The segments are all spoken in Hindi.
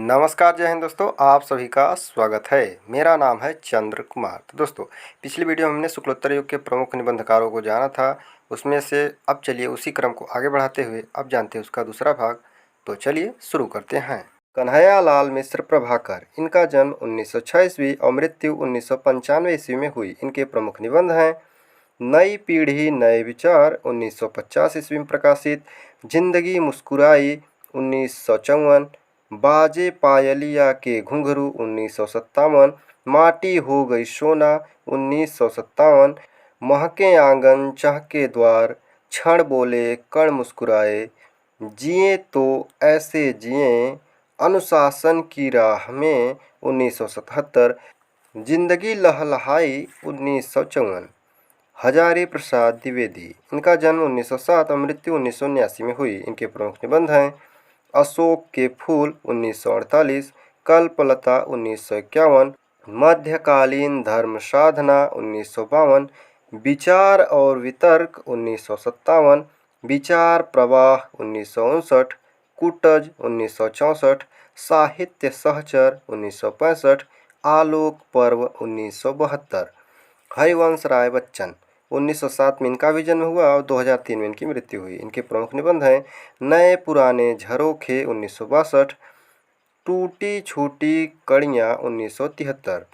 नमस्कार, जय हिंद दोस्तों। आप सभी का स्वागत है। मेरा नाम है चंद्र कुमार। तो दोस्तों, पिछली वीडियो में हमने शुक्लोत्तर युग के प्रमुख निबंधकारों को जाना था। उसमें से अब चलिए उसी क्रम को आगे बढ़ाते हुए अब जानते हैं उसका दूसरा भाग। तो चलिए शुरू करते हैं। कन्हैया लाल मिश्र प्रभाकर, इनका जन्म 1906 ईस्वी और मृत्यु 1995 ईस्वी में हुई। इनके प्रमुख निबंध हैं नई पीढ़ी नए विचार 1950 ईस्वी में प्रकाशित, जिंदगी मुस्कुराई 1954, बाजे पायलिया के घुंघरू 1957, माटी हो गई सोना 1957, महके आंगन चहके द्वार, क्षण बोले कण मुस्कुराए, जिए तो ऐसे जिए, अनुशासन की राह में 1977, जिंदगी लहलहाई 1954। हजारी प्रसाद द्विवेदी, इनका जन्म 1907 और मृत्यु 1979 में हुई। इनके प्रमुख निबंध हैं अशोक के फूल 1948, कल्पलता 1951, मध्यकालीन धर्म साधना 1952, विचार और वितर्क 1957, विचार प्रवाह 1959, कुटज 1964, साहित्य सहचर 1965, आलोक पर्व 1972। हरिवंश राय बच्चन, 1907 में इनका भी जन्म हुआ और 2003 में इनकी मृत्यु हुई। इनके प्रमुख निबंध हैं नए पुराने झरोखे 1962, टूटी छूटी कड़ियाँ 1973,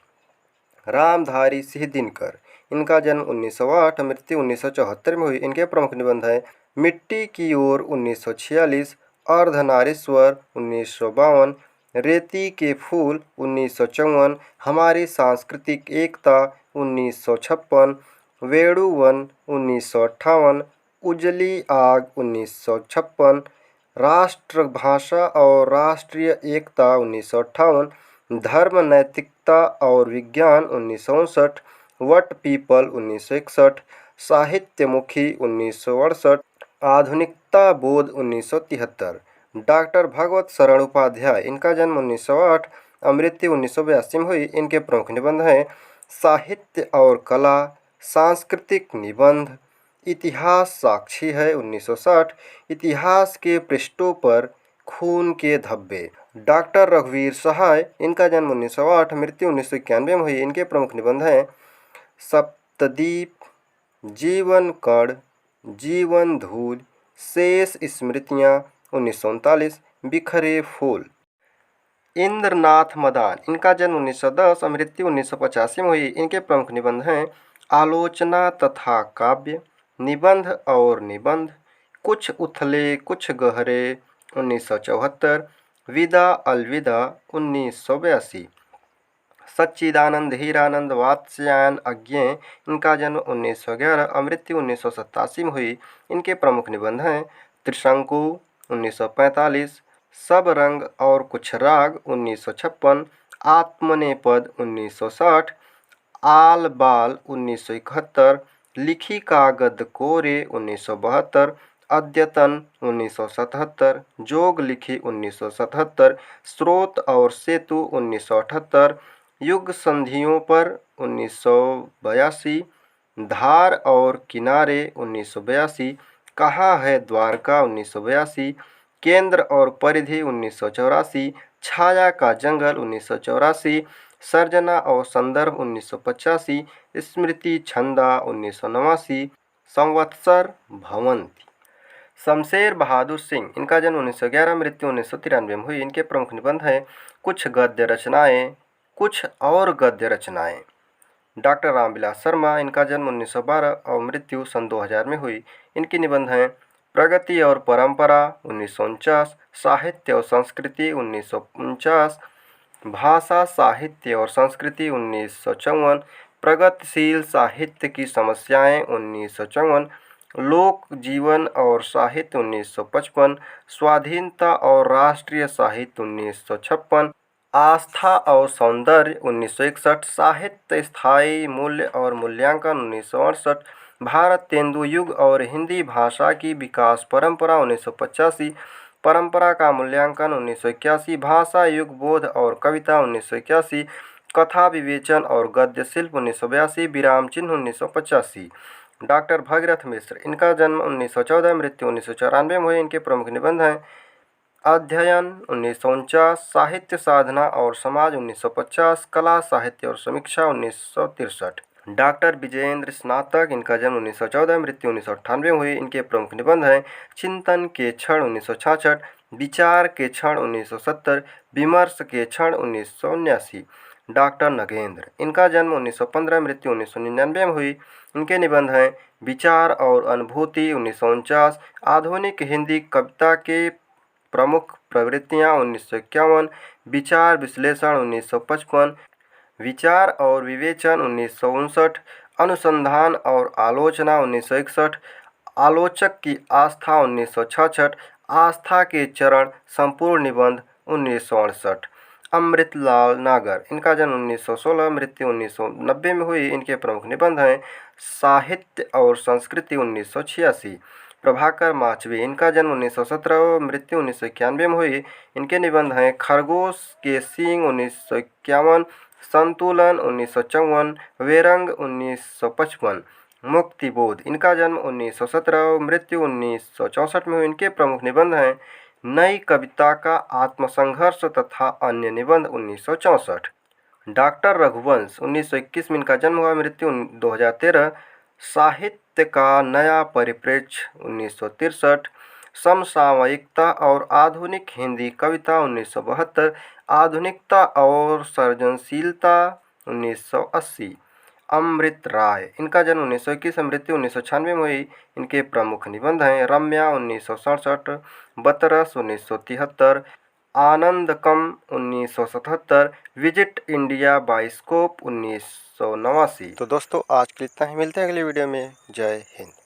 रामधारी सिंह दिनकर, इनका जन्म 1908 मृत्यु 1974 में हुई। इनके प्रमुख निबंध हैं मिट्टी की ओर 1946, अर्धनारीश्वर 1952, रेती के फूल 1954, हमारी सांस्कृतिक एकता 1956, वेणुवन 1958, उजली आग 1956, राष्ट्रभाषा और राष्ट्रीय एकता 1958, धर्म नैतिकता और विज्ञान 1959, वट पीपल 1961, साहित्यमुखी 1968, आधुनिकता बोध 1973। डॉक्टर भगवत शरण उपाध्याय, इनका जन्म 1908 और मृत्यु 1982 में हुई। इनके प्रमुख निबंध हैं साहित्य और कला, सांस्कृतिक निबंध, इतिहास साक्षी है 1960, इतिहास के पृष्ठों पर खून के धब्बे। डॉक्टर रघुवीर सहाय, इनका जन्म 1908 मृत्यु 1991 में हुई। इनके प्रमुख निबंध हैं सप्तदीप, जीवन कण, जीवन धूल, शेष स्मृतियाँ 1939, बिखरे फूल। इंद्रनाथ मदान, इनका जन्म 1910 और मृत्यु 1985 में हुई। इनके प्रमुख निबंध हैं आलोचना तथा काव्य, निबंध और निबंध, कुछ उथले कुछ गहरे 1974, विदा अलविदा 1982, सच्चिदानंद हीरानंद वात्स्यायन अज्ञेय, इनका जन्म 1911 और मृत्यु 1987 में हुई। इनके प्रमुख निबंध हैं त्रिशंकु 1945, सब रंग और कुछ राग 1956, आत्मनेपद 1960, आल बाल 1971, लिखी कागद कोरे 1972, अद्यतन 1977, जोग लिखी 1977, स्रोत और सेतु 1978, युग संधियों पर 1982, धार और किनारे 1982, कहाँ है द्वारका 1982, केंद्र और परिधि 1984, छाया का जंगल 1984, सर्जना और संदर्भ 1985, स्मृति छंदा 1989, संवत्सर भवंती। शमशेर बहादुर सिंह, इनका जन्म 1911 मृत्यु 1993 में हुई। इनके प्रमुख निबंध हैं कुछ गद्य रचनाएं, कुछ और गद्य रचनाएं। डॉक्टर रामविलास शर्मा, इनका जन्म 1912 और मृत्यु सन 2000 में हुई। इनके निबंध हैं प्रगति और परंपरा 1949, साहित्य और संस्कृति 1949, भाषा साहित्य और संस्कृति 1954, प्रगतिशील साहित्य की समस्याएं 1954, लोक जीवन और साहित्य 1955, स्वाधीनता और राष्ट्रीय साहित्य 1956, आस्था और सौंदर्य 1961, साहित्य स्थायी मूल्य और मूल्यांकन 1968, भारत तेंदु युग और हिंदी भाषा की विकास परंपरा 1985, परंपरा का मूल्यांकन 1981, भाषा युग बोध और कविता 1981, कथा विवेचन और गद्य शिल्प 1982, विराम चिन्ह 1985। डॉक्टर भगीरथ मिश्र, इनका जन्म 1914 मृत्यु 1994 में हुए। इनके प्रमुख निबंध हैं अध्ययन 1949, साहित्य साधना और समाज 1950, कला साहित्य और समीक्षा 1963। डॉक्टर विजयेंद्र स्नातक, इनका जन्म 1914, मृत्यु 1998 में हुई। इनके प्रमुख निबंध हैं चिंतन के क्षण 1966, विचार के क्षण 1970, विमर्श के क्षण 1979। डॉक्टर नगेंद्र, इनका जन्म 1915, मृत्यु 1999 में हुई। इनके निबंध हैं विचार और अनुभूति 1949, आधुनिक हिंदी कविता के प्रमुख प्रवृत्तियाँ 1951, विचार विश्लेषण 1955, विचार और विवेचन 1959, अनुसंधान और आलोचना 1961, आलोचक की आस्था 1966, आस्था के चरण संपूर्ण निबंध 1968। अमृतलाल नागर, इनका जन्म 1916, मृत्यु 1990 में हुई। इनके प्रमुख निबंध हैं साहित्य और संस्कृति 1986। प्रभाकर माचवी, इनका जन्म 1917, मृत्यु 1991 में हुई। इनके निबंध हैं खरगोश के सींग 1951, संतुलन 1954, वेरंग 1955। मुक्तिबोध, इनका जन्म 1917, मृत्यु 1964 में हुई। इनके प्रमुख निबंध हैं नई कविता का आत्मसंघर्ष तथा अन्य निबंध 1964। डॉक्टर रघुवंश, 1921 में इनका जन्म हुआ, मृत्यु 2013। साहित्य का नया परिप्रेक्ष्य 1963, समसामयिकता और आधुनिक हिंदी कविता 1972, आधुनिकता और सृजनशीलता 1980। अमृत राय, इनका जन्म 1921, मृत्यु 1996 में हुई। इनके प्रमुख निबंध हैं रम्या 1967, बतरस 1973, आनंदकम 1977, विजिट इंडिया बाइस्कोप 1989। तो दोस्तों आज के लिए इतना ही, मिलते हैं अगली वीडियो में। जय हिंद।